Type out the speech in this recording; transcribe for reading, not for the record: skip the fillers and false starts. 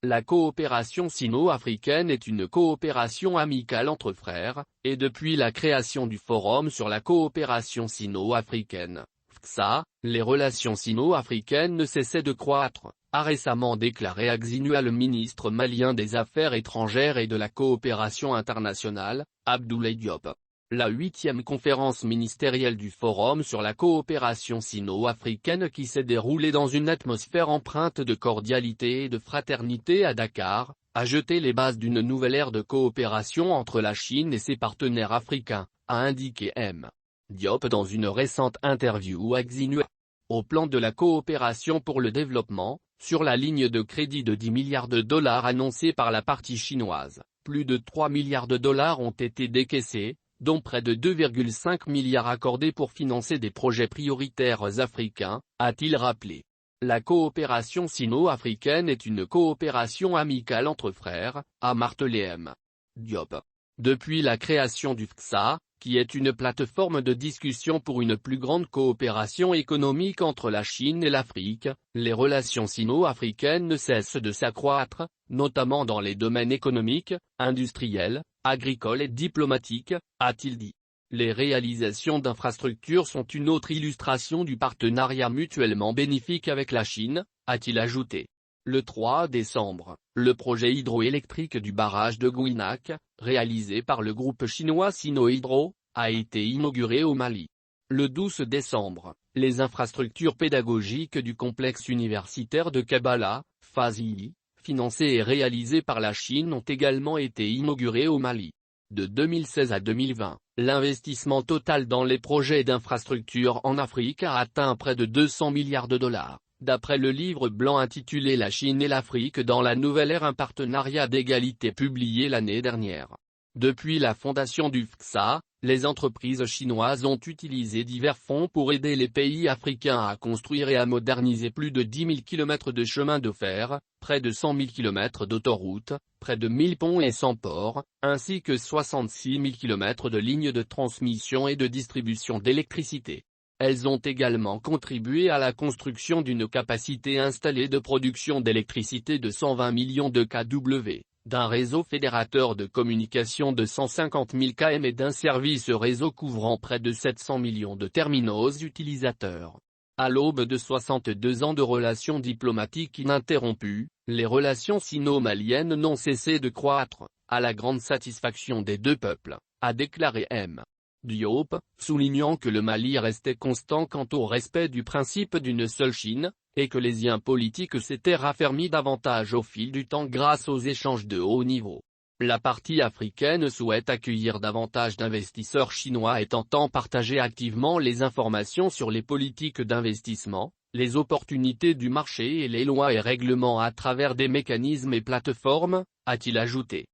La coopération sino-africaine est une coopération amicale entre frères, et depuis la création du Forum sur la coopération sino-africaine, FCSA, les relations sino-africaines ne cessaient de croître, a récemment déclaré Axinua le ministre malien des Affaires étrangères et de la coopération internationale, Abdoulaye Diop. La 8e conférence ministérielle du Forum sur la coopération sino-africaine qui s'est déroulée dans une atmosphère empreinte de cordialité et de fraternité à Dakar, a jeté les bases d'une nouvelle ère de coopération entre la Chine et ses partenaires africains, a indiqué M. Diop dans une récente interview à Xinhua. Au plan de la coopération pour le développement, sur la ligne de crédit de 10 milliards de dollars annoncée par la partie chinoise, plus de 3 milliards de dollars ont été décaissés, dont près de 2,5 milliards accordés pour financer des projets prioritaires africains, a-t-il rappelé. La coopération sino-africaine est une coopération amicale entre frères, a martelé M. Diop. Depuis la création du FCSA, qui est une plateforme de discussion pour une plus grande coopération économique entre la Chine et l'Afrique, les relations sino-africaines ne cessent de s'accroître, notamment dans les domaines économiques, industriels, agricoles et diplomatiques, a-t-il dit. Les réalisations d'infrastructures sont une autre illustration du partenariat mutuellement bénéfique avec la Chine, a-t-il ajouté. Le 3 décembre, le projet hydroélectrique du barrage de Gouinak, réalisé par le groupe chinois Sinohydro, a été inauguré au Mali. Le 12 décembre, les infrastructures pédagogiques du complexe universitaire de Kabala, FASI, financées et réalisées par la Chine ont également été inaugurées au Mali. De 2016 à 2020, l'investissement total dans les projets d'infrastructures en Afrique a atteint près de 200 milliards de dollars. D'après le livre blanc intitulé La Chine et l'Afrique dans la nouvelle ère, un partenariat d'égalité publié l'année dernière. Depuis la fondation du FCSA, les entreprises chinoises ont utilisé divers fonds pour aider les pays africains à construire et à moderniser plus de 10 000 km de chemins de fer, près de 100 000 km d'autoroutes, près de 1000 ponts et 100 ports, ainsi que 66 000 km de lignes de transmission et de distribution d'électricité. Elles ont également contribué à la construction d'une capacité installée de production d'électricité de 120 millions de kW, d'un réseau fédérateur de communication de 150 000 km et d'un service réseau couvrant près de 700 millions de terminaux utilisateurs. À l'aube de 62 ans de relations diplomatiques ininterrompues, les relations sino-maliennes n'ont cessé de croître, à la grande satisfaction des deux peuples, a déclaré M. Diop, soulignant que le Mali restait constant quant au respect du principe d'une seule Chine, et que les liens politiques s'étaient raffermis davantage au fil du temps grâce aux échanges de haut niveau. La partie africaine souhaite accueillir davantage d'investisseurs chinois et entend partager activement les informations sur les politiques d'investissement, les opportunités du marché et les lois et règlements à travers des mécanismes et plateformes, a-t-il ajouté.